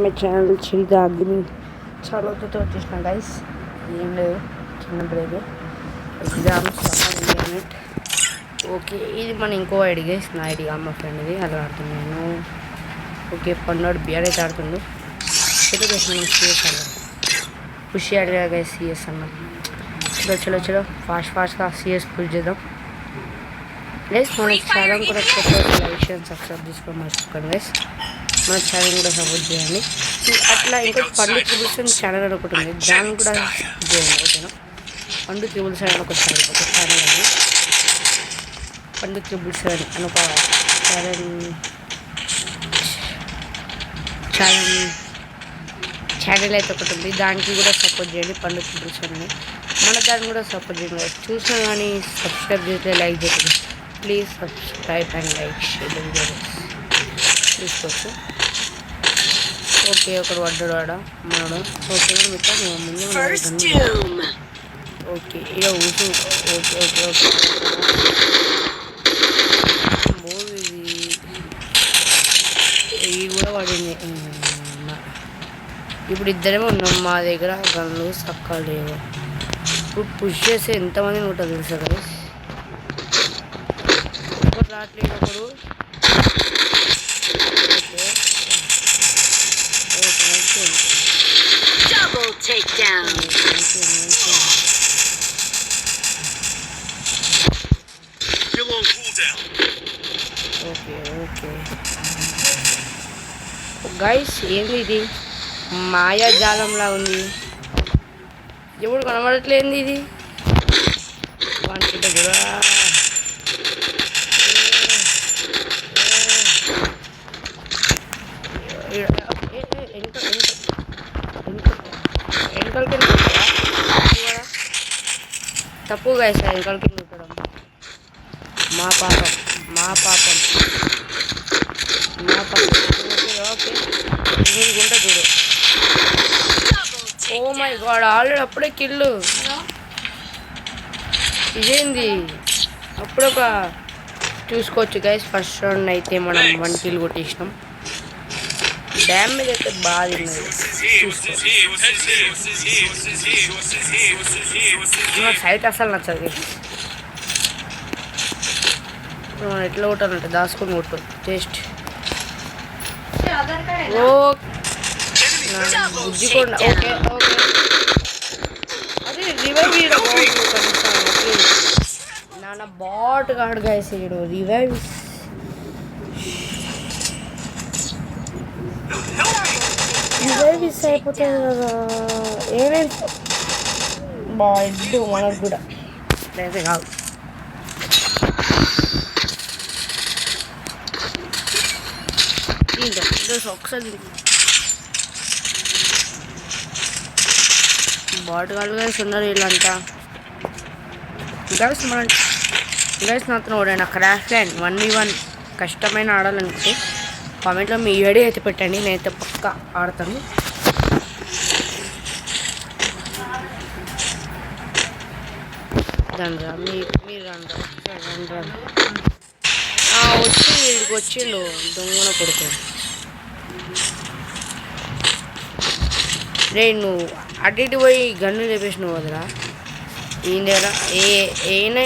My channel చిరిగా అగ్ని చాలా వచ్చేసిన గైస్. ఏం లేదు, చిన్న బ్రేక్. Exams internet. ఓకే, ఇది మన ఇంకో ఐడి గైస్, నా ఐడి అమ్మ ఫ్రెండ్ ఇది. అలా ఆడుతున్నాను. ఓకే, పన్నోడు బియర్ అయితే ఆడుతుండు. చలో గైస్, మనం సిఎస్ అన్నాం. పుష్ అడిగా గైస్, సిఎస్ అన్నాం. చలో చలో చలో ఫాస్ట్గా సిఎస్ పుష్ చేద్దాం గైస్. మన ఛానల్ కూడా లైక్ షేర్ సబ్స్క్రైబ్ చేసుకోవడం మర్చిపోకండి గైస్. మన ఛానల్ కూడా సపోర్ట్ చేయండి. అట్లా ఇంకోటి పండు ట్రిబుల్స్ అని ఛానల్ అని ఒకటి ఉంది, దాన్ని కూడా చేయండి. ఓకేనా, పండు ట్రిబుల్స్ అని ఒక ఛానల్ అండి. పండు ట్రిబుల్స్ అని ఒక ఛానల్ అయితే ఒకటి ఉంది, దానికి కూడా సపోర్ట్ చేయండి. పండు ట్రిబుల్స్ అని మన దాన్ని కూడా సపోర్ట్ చేయండి. చూసినా కానీ సబ్స్క్రైబ్ చేస్తే లైక్ చేయండి please. Subscribe and like share తీసుకోవచ్చు. ఓకే, ఒకడు పడ్డాడు ఆడ మనడు. ఓకే మిగతా ముందు ఓకే ఇక ఊసు. ఓకే ఓకే ఓకే ఇది కూడా పడింది. ఇప్పుడు ఇద్దరేమో ఉన్నాం, మా దగ్గర గన్లు సక్కలు లేవు. ఇప్పుడు పుష్ చేస్తే ఎంతమంది ఉంటుంది తెలుసా కదా. ఒకటి రావట్లేదు ఒకడు. Double takedown. Still on cooldown. Okay guys, ఏంది ఇది? మాయాజాలంలా ఉంది, ఎప్పుడు కనబడట్లేదు ఇది. వానికి కూడా వెనకాలకి తప్పు గైస్, వెనకాలకి నూకడం మా పాపం. ఓకే, గుంట చూడు. ఓ మై గాడ్, ఆల్రెడీ అప్పుడే కిల్లు. ఇదేంది? అప్పుడు ఒక చూసుకోవచ్చు గైస్. ఫస్ట్ రౌండ్ అయితే మనం 1 కిల్ కొట్టేసినాం. డ్యామేజ్ అయితే బాగా తిన్నది. సైట్ అసలు నచ్చదు. మనం ఎట్లా కొట్టాలంటే దాచుకొని కొట్టు టేస్ట్. ఓ బుజ్జికొండ. ఓకే ఓకే, అదే రివైవ్ నాన్న బాట్ కాడు గైస్. రివైవ్ మిస్ అయిపోతుంది కదా. ఏమేమి బాగుండు మనకు కూడా అయితే కాదు. ఒకసారి బాట్ కాదు గైస్ ఉన్నారు వీళ్ళంతా. గైస్ మన గైస్ నాతో ఓడైనా క్రాష్ ల్యాండ్ 1v1 కష్టమైన ఆడాలనుకుంటే కామెంట్లో మీ ఐడి అయితే పెట్టండి, నేనైతే పక్కా ఆడతాను. రండ్రా మీరు రండ్రా. వచ్చి వీడికి వచ్చిండు దొంగన కొడుకు. రే నువ్వు అటు ఇటు పోయి గన్ను లేపేసినావు వదరా. ఈయన దగ్గర ఏనా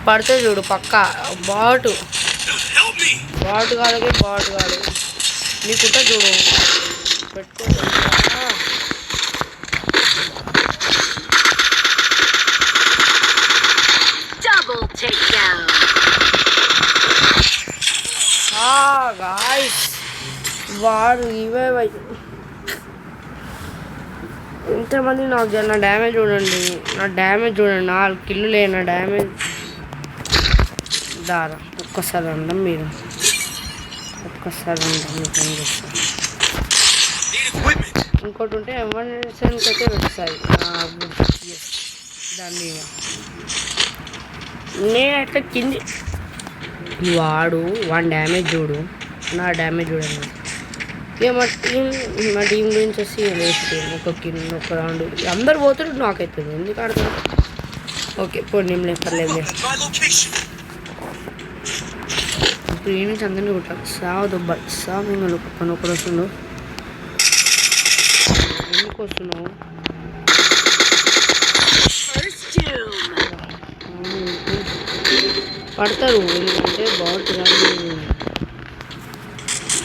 పడుతుంది చూడు పక్క. బాటు కాదు నీకుంటా చూడు పెట్టుకో. గాయ్స్ వాడు ఇవే ఎంతమంది నాకు నా డ్యామేజ్ చూడండి. 4 కిల్లు లే నా డ్యామేజ్. దారా ఒక్కసారి అండం మీరు, ఒక్కసారి అండం పని చేస్తాను. ఇంకోటి ఉంటే ఎమర్జెన్సీకి అయితే పెడతాయి దాన్ని. నేను అట్లా కింది వాడు 1 డ్యామేజ్ చూడు, నా డ్యామేజ్ చూడండి. ఇక మా టీం గురించి వచ్చి వేస్ట్ ఒక రౌండ్ అందరు పోతారు, నాకైతుంది ఎందుకు ఆడుతుంది. ఓకే పోనీ పర్లేదు. ఇప్పుడు ఏ నుంచి అందరినీ కొట్టాలి. సావు దొబ్బ సావు మింగలు పక్కన ఒకడు వస్తున్నావు. ఎందుకు వస్తున్నావు? First doom. పడతారు ఎందుకంటే బాగుంటుంది.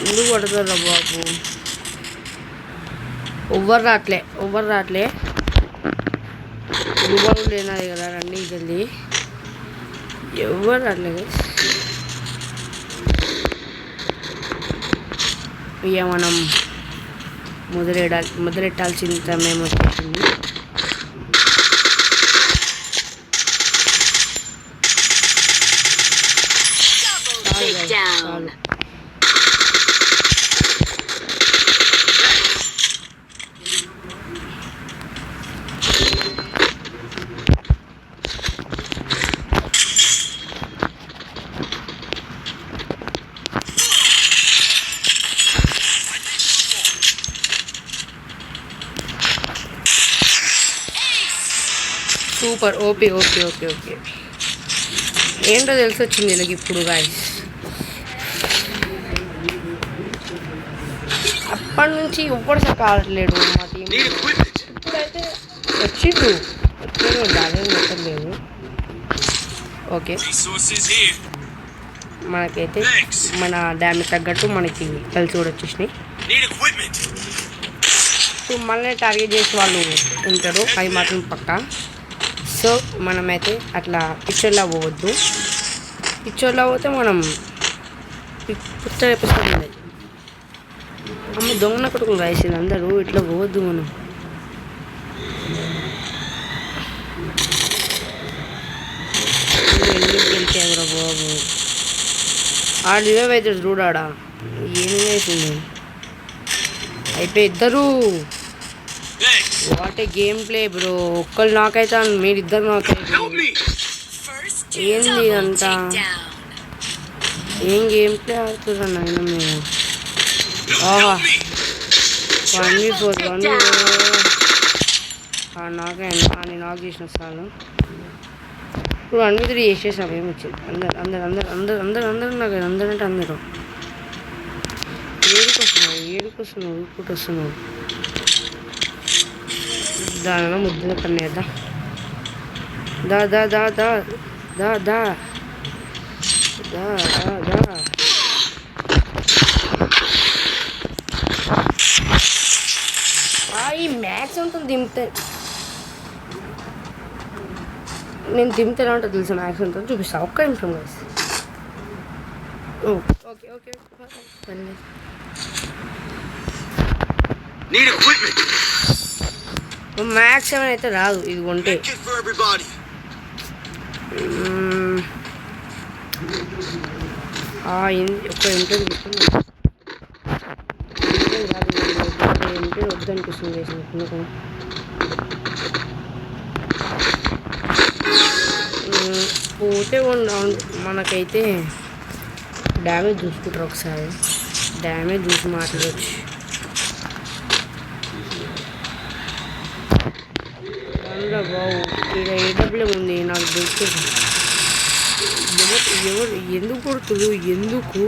ఎందుకు పడతారు రా బాబు? ఎవ్వరు రావట్లే దుబారు లేనాది కదా, రండి జల్దీ. ఎవరు రావట్లేదు. ఇక మనం మొదలెట్టాల్సిన సమయం వచ్చేసింది. Takedown. సూపర్. ఓకే ఏంటో తెలిసి వచ్చింది నాకు ఇప్పుడు గాయస్. అప్పటి నుంచి ఎవ్వడు సక్క ఆడట్లేడు మా టీం. Need equipment. ఇప్పుడైతే వచ్చిండు అదేం పెట్టలేదు. Okay Resources here. మనకైతే Thanks. మన డ్యామేజ్ తగ్గట్టు మనకి కలిసి కూడా వచ్చేసినాయి. Need equipment. ఇప్పుడు మనల్ని టార్గెట్ చేసే వాళ్ళు ఉంటారు, అవి మాత్రం పక్కా. సో మనమైతే అట్లా పిక్చర్లో పోవద్దు. పిక్చర్లో పోతే మనం పిక్చర్ ఎపిసోడ్ ఉంది. అమ్మ దొంగన కొడుకులు రాసింది అందరూ, ఇట్లా పోవద్దు మనం. ఎందుకు గెలిచావురా బాబు? ఆడు రివైవ్ అవుతాడు చూడాడా, ఏమి వేసింది. అయిపోయి ఇద్దరు. Thanks. What a game play bro. ఒక్కళ్ళు నాకైతాను, మీరిద్దరు నాకైతే. Help me. First ఏంది double ఇదంతా? takedown. ఏం గేమ్ ప్లే ఆడుతున్నా నాయన మేము. Help me. 1v4 నాకే అని నాకు చేసిన సార్లు. ఇప్పుడు 1v3 చేసేసాం. ఏమి వచ్చింది? అందరు నాకు అందరంటే అందరూ ఏడుకు వస్తున్నావు ఇప్పుడు వస్తున్నావు. దానిలో ముద్దుల కన్నేద్దా. దా దా దా దా దా దా దా దా దా. ఈ మ్యాక్స్ ఉంటుంది దింపితే. నేను దింపితే ఎలా ఉంటుంది తెలుసా? మ్యాక్స్ ఉంటుంది చూపిస్తా. ఒక్క నిమిషం guys. Okay Need equipment. Max ఏమైనా అయితే రాదు ఇది కొంటే. Medkit for everybody. ఒక్క ఇంట్లో తీసుకుని ఏంటి వద్దనిపిస్తుంది చేసిన ఎందుకు. పోతే మనకైతే డ్యామేజ్ చూసుకుంటారు ఒకసారి. డ్యామేజ్ చూసి మాట్లాడవచ్చు. అందులో బావు ఇక్కడ ఏడబ్ల్యూ ఉంది నాకు దొరుకుతుంది. ఎవరు ఎందుకు కొడుతురు? ఎందుకు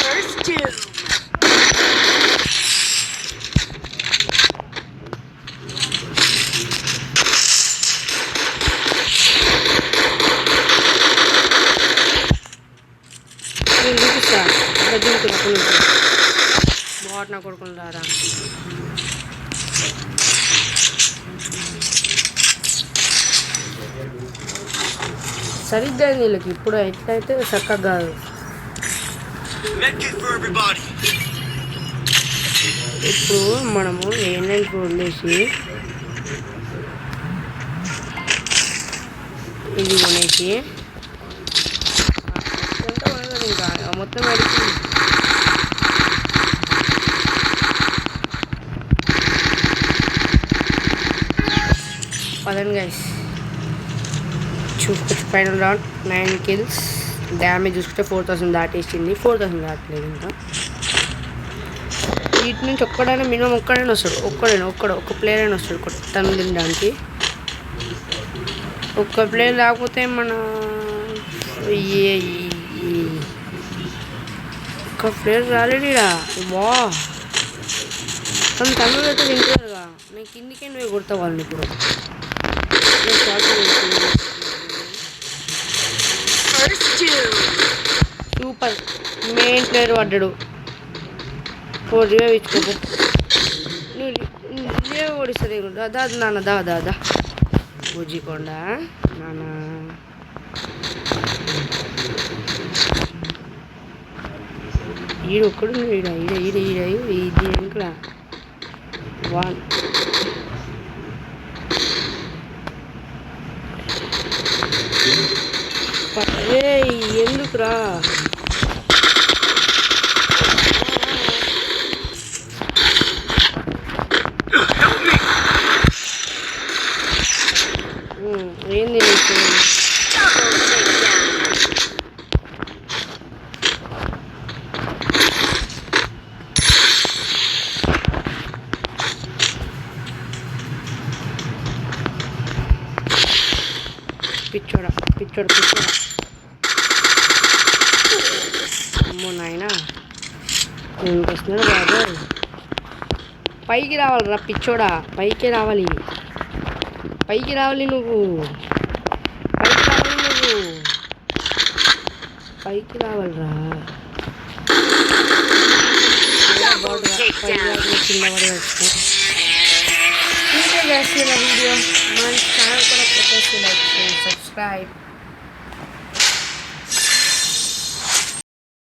First doom. నేను చూపిస్తా. బాట్ నా కొడుకుంటారా? సరిగ్గా వీళ్ళకి ఇప్పుడు ఎట్లయితే చక్కగా కాదు. Medkit for everybody. ఇప్పుడు మనము ఏంటంటే వదిలేసి ఇది కొనేసి ఇంకా మొత్తం అడిగి పదండి గైస్. చూసుకోవచ్చు ఫైనల్ రౌండ్ 9 kills. డ్యామేజ్ చూసుకుంటే 4000 దాటేసింది. 4000 దాటలేదు ఇంకా. ఇటు నుంచి ఒక్కడైనా మినిమం ఒక్కడైనా వస్తాడు, ఒక్క ప్లేయర్ అయినా వస్తాడు కొట్టని తినడానికి. ఒక్క ప్లేయర్ లేకపోతే మన ఒక్క ప్లేయర్ రాలేడురా. వా తను అయితే తింటారుగా, నేను కిందికే నువ్వు కొడతా వాళ్ళని. ఇప్పుడు First doom. Super main player పడ్డాడు. రివైవ్ ఇచ్చుకోకు, నువ్వు ఓడిస్తుంది దా నాన్న, దా బుజ్జికొండ నాన్న. ఒక్కడు ఈడ ఇది ఇంకా వన్. ఎందుకురా ఏంది నీకు? పిచ్చోడా అమ్మో నాయనా, ఎందుకు వస్తున్నాడు బాబు? పైకి రావాలిరా పిచ్చోడా, పైకి రావాలి నువ్వు, పైకి రావాలిరా. కింద పడి ఇంకే చేస్తున్న వీడియో మన ఛానల్ కూడా లైక్ చేయండి, సబ్స్క్రైబ్.